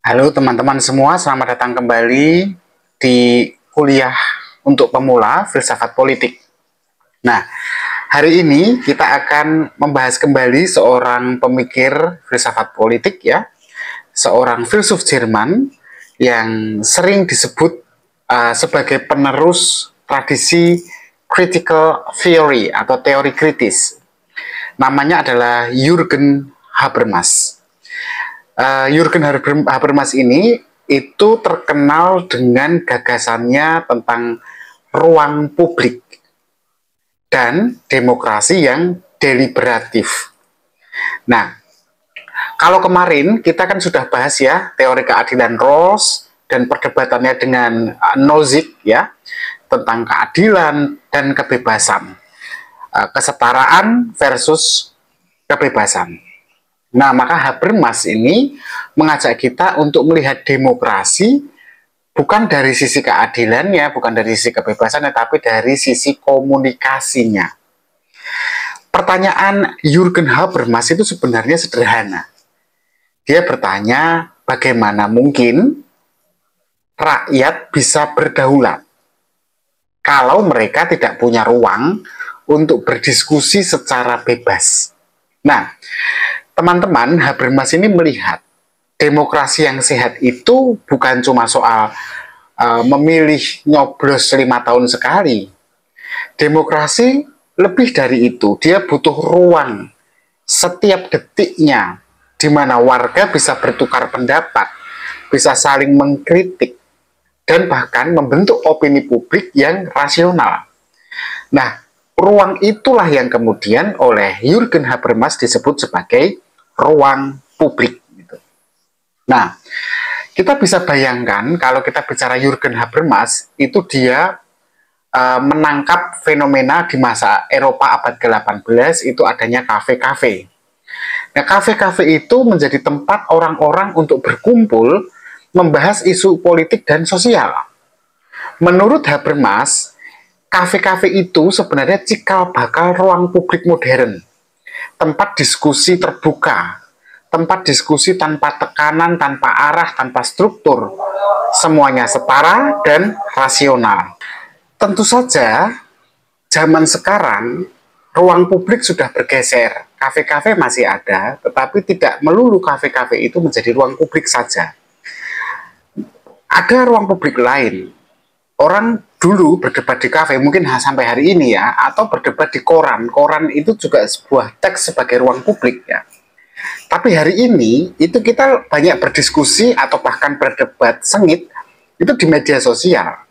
Halo teman-teman semua, selamat datang kembali di kuliah untuk pemula filsafat politik. Nah, hari ini kita akan membahas kembali seorang pemikir filsafat politik ya, seorang filsuf Jerman yang sering disebut sebagai penerus tradisi critical theory atau teori kritis. Namanya adalah Jürgen Habermas. Jürgen Habermas ini itu terkenal dengan gagasannya tentang ruang publik dan demokrasi yang deliberatif. Nah, kalau kemarin kita kan sudah bahas ya teori keadilan Rawls dan perdebatannya dengan Nozick ya tentang keadilan dan kebebasan, kesetaraan versus kebebasan. Nah, maka Habermas ini mengajak kita untuk melihat demokrasi bukan dari sisi keadilannya, bukan dari sisi kebebasannya, tapi dari sisi komunikasinya. Pertanyaan Jürgen Habermas itu sebenarnya sederhana. Dia bertanya, bagaimana mungkin rakyat bisa berdaulat kalau mereka tidak punya ruang untuk berdiskusi secara bebas. Nah, teman-teman, Habermas ini melihat demokrasi yang sehat itu bukan cuma soal memilih nyoblos 5 tahun sekali. Demokrasi lebih dari itu. Dia butuh ruang setiap detiknya di mana warga bisa bertukar pendapat, bisa saling mengkritik, dan bahkan membentuk opini publik yang rasional. Nah, ruang itulah yang kemudian oleh Jürgen Habermas disebut sebagai ruang publik. Nah, kita bisa bayangkan kalau kita bicara Jürgen Habermas, itu dia menangkap fenomena di masa Eropa abad ke-18 itu adanya kafe-kafe. Nah, kafe-kafe itu menjadi tempat orang-orang untuk berkumpul membahas isu politik dan sosial. Menurut Habermas, kafe-kafe itu sebenarnya cikal bakal ruang publik modern, tempat diskusi terbuka, tempat diskusi tanpa tekanan, tanpa arah, tanpa struktur. Semuanya setara dan rasional. Tentu saja, zaman sekarang, ruang publik sudah bergeser. Kafe-kafe masih ada, tetapi tidak melulu kafe-kafe itu menjadi ruang publik saja. Ada ruang publik lain. Orang dulu berdebat di kafe, mungkin sampai hari ini ya, atau berdebat di koran. Koran itu juga sebuah teks sebagai ruang publik ya. Tapi hari ini, itu kita banyak berdiskusi atau bahkan berdebat sengit, itu di media sosial.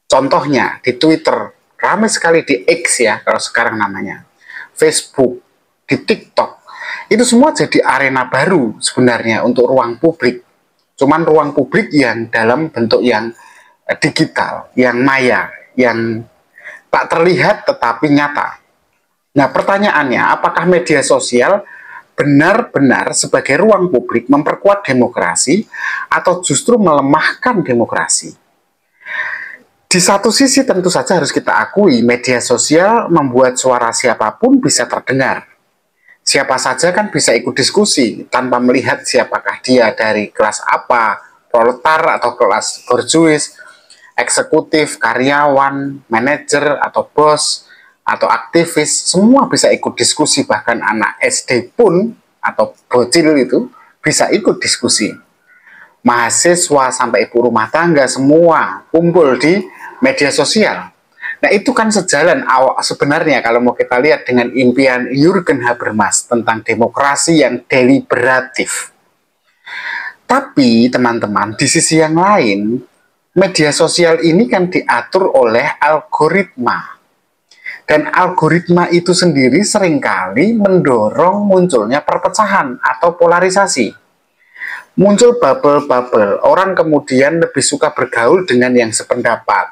Contohnya, di Twitter, ramai sekali di X ya, kalau sekarang namanya. Facebook, di TikTok. Itu semua jadi arena baru sebenarnya untuk ruang publik. Cuman ruang publik yang dalam bentuk yang digital, yang maya, yang tak terlihat tetapi nyata. Nah, pertanyaannya, apakah media sosial benar-benar sebagai ruang publik memperkuat demokrasi atau justru melemahkan demokrasi? Di satu sisi tentu saja harus kita akui media sosial membuat suara siapapun bisa terdengar. Siapa saja kan bisa ikut diskusi tanpa melihat siapakah dia dari kelas apa, proletar atau kelas borjuis, eksekutif, karyawan, manajer, atau bos, atau aktivis, semua bisa ikut diskusi, bahkan anak SD pun, atau bocil itu, bisa ikut diskusi. Mahasiswa sampai ibu rumah tangga, semua kumpul di media sosial. Nah, itu kan sejalan sebenarnya kalau mau kita lihat dengan impian Jürgen Habermas tentang demokrasi yang deliberatif. Tapi, teman-teman, di sisi yang lain, media sosial ini kan diatur oleh algoritma. Dan algoritma itu sendiri seringkali mendorong munculnya perpecahan atau polarisasi. Muncul bubble-bubble, orang kemudian lebih suka bergaul dengan yang sependapat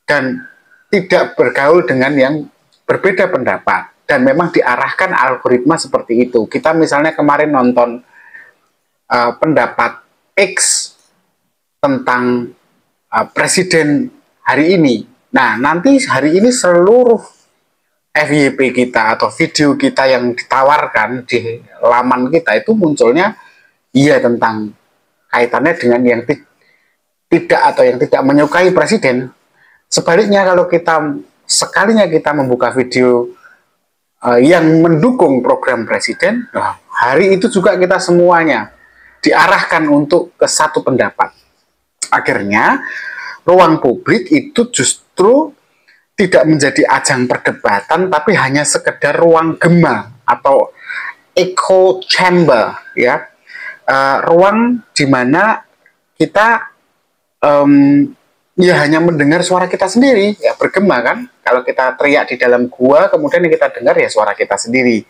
dan tidak bergaul dengan yang berbeda pendapat. Dan memang diarahkan algoritma seperti itu. Kita misalnya kemarin nonton pendapat X tentang presiden hari ini. Nah, nanti hari ini seluruh FYP kita atau video kita yang ditawarkan di laman kita itu munculnya iya tentang kaitannya dengan yang tidak atau yang tidak menyukai presiden. Sebaliknya kalau sekalinya kita membuka video yang mendukung program presiden, hari itu juga kita semuanya diarahkan untuk ke satu pendapat. Akhirnya ruang publik itu justru tidak menjadi ajang perdebatan, tapi hanya sekedar ruang gema atau echo chamber, ya, ruang di mana kita ya hanya mendengar suara kita sendiri, ya bergema kan. Kalau kita teriak di dalam gua, kemudian yang kita dengar ya suara kita sendiri.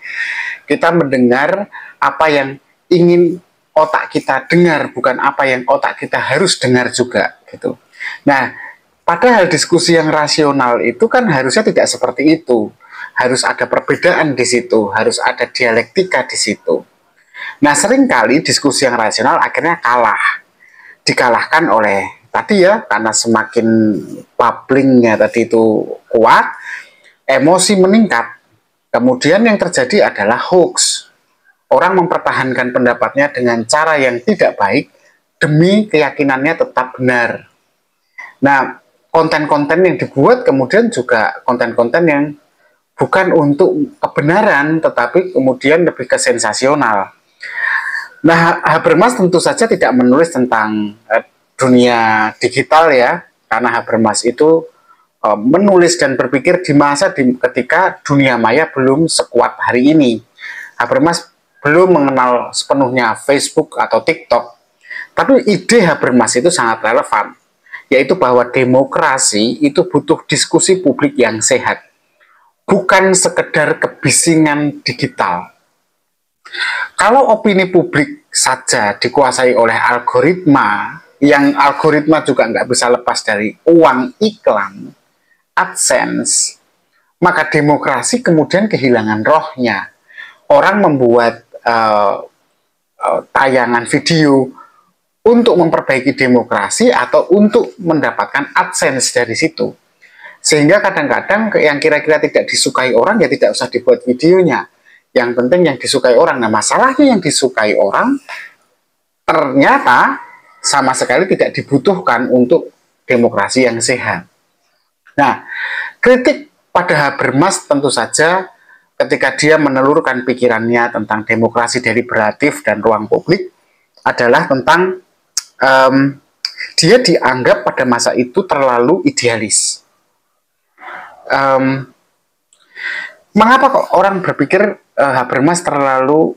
Kita mendengar apa yang ingin otak kita dengar, bukan apa yang otak kita harus dengar juga, gitu. Nah, padahal diskusi yang rasional itu kan harusnya tidak seperti itu. Harus ada perbedaan di situ, harus ada dialektika di situ. Nah, seringkali diskusi yang rasional akhirnya dikalahkan oleh tadi ya, karena semakin bubblingnya tadi itu kuat, emosi meningkat. Kemudian yang terjadi adalah hoax. Orang mempertahankan pendapatnya dengan cara yang tidak baik demi keyakinannya tetap benar. Nah, konten-konten yang dibuat kemudian juga konten-konten yang bukan untuk kebenaran, tetapi kemudian lebih ke sensasional. Nah, Habermas tentu saja tidak menulis tentang dunia digital ya, karena Habermas itu menulis dan berpikir di masa ketika dunia maya belum sekuat hari ini. Habermas belum mengenal sepenuhnya Facebook atau TikTok, tapi ide Habermas itu sangat relevan, yaitu bahwa demokrasi itu butuh diskusi publik yang sehat, bukan sekedar kebisingan digital. Kalau opini publik saja dikuasai oleh algoritma, yang algoritma juga nggak bisa lepas dari uang iklan, AdSense, maka demokrasi kemudian kehilangan rohnya. Orang membuat tayangan video untuk memperbaiki demokrasi atau untuk mendapatkan AdSense dari situ. Sehingga kadang-kadang yang kira-kira tidak disukai orang ya tidak usah dibuat videonya. Yang penting yang disukai orang. Nah, masalahnya yang disukai orang ternyata sama sekali tidak dibutuhkan untuk demokrasi yang sehat. Nah, kritik pada Habermas tentu saja ketika dia menelurkan pikirannya tentang demokrasi deliberatif dan ruang publik adalah tentang dia dianggap pada masa itu terlalu idealis. Mengapa kok orang berpikir Habermas terlalu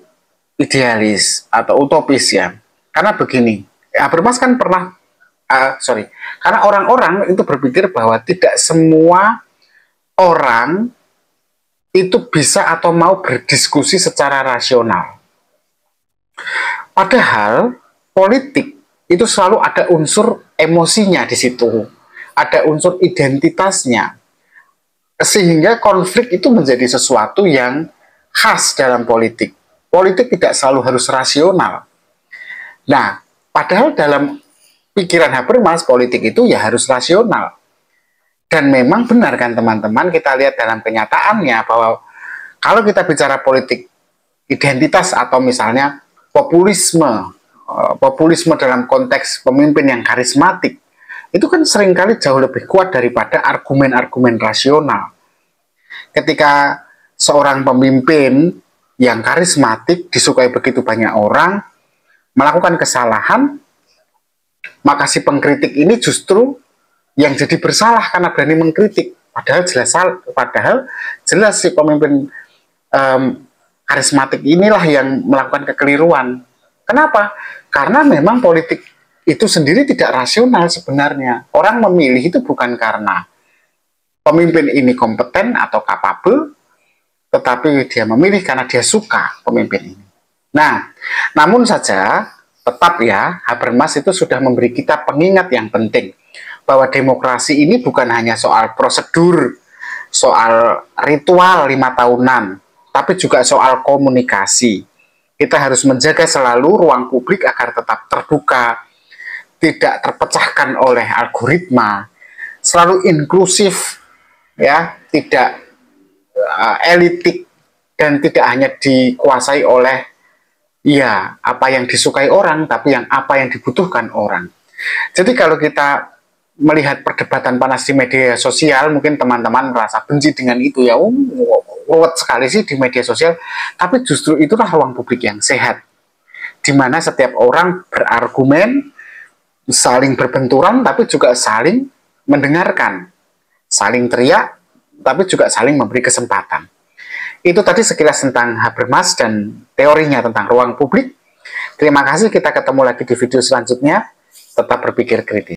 idealis atau utopis ya? Karena begini, Habermas kan karena orang-orang itu berpikir bahwa tidak semua orang itu bisa atau mau berdiskusi secara rasional. Padahal politik itu selalu ada unsur emosinya di situ, ada unsur identitasnya, sehingga konflik itu menjadi sesuatu yang khas dalam politik. Politik tidak selalu harus rasional. Nah, padahal dalam pikiran Habermas, politik itu ya harus rasional. Dan memang benar kan teman-teman, kita lihat dalam kenyataannya bahwa kalau kita bicara politik identitas atau misalnya populisme dalam konteks pemimpin yang karismatik, itu kan seringkali jauh lebih kuat daripada argumen-argumen rasional. Ketika seorang pemimpin yang karismatik disukai begitu banyak orang, melakukan kesalahan, maka si pengkritik ini justru yang jadi bersalah karena berani mengkritik. Padahal jelas si pemimpin karismatik inilah yang melakukan kekeliruan. Kenapa? Karena memang politik itu sendiri tidak rasional sebenarnya. Orang memilih itu bukan karena pemimpin ini kompeten atau kapabel, tetapi dia memilih karena dia suka pemimpin ini. Nah, namun saja tetap ya, Habermas itu sudah memberi kita pengingat yang penting bahwa demokrasi ini bukan hanya soal prosedur, soal ritual 5 tahunan, tapi juga soal komunikasi. Kita harus menjaga selalu ruang publik agar tetap terbuka, tidak terpecahkan oleh algoritma, selalu inklusif, ya, tidak elitik, dan tidak hanya dikuasai oleh Iya, apa yang disukai orang, tapi yang apa yang dibutuhkan orang. Jadi kalau kita melihat perdebatan panas di media sosial, mungkin teman-teman merasa benci dengan itu ya, ruwet sekali sih di media sosial, tapi justru itulah ruang publik yang sehat, di mana setiap orang berargumen, saling berbenturan, tapi juga saling mendengarkan, saling teriak, tapi juga saling memberi kesempatan. Itu tadi sekilas tentang Habermas dan teorinya tentang ruang publik. Terima kasih, kita ketemu lagi di video selanjutnya. Tetap berpikir kritis.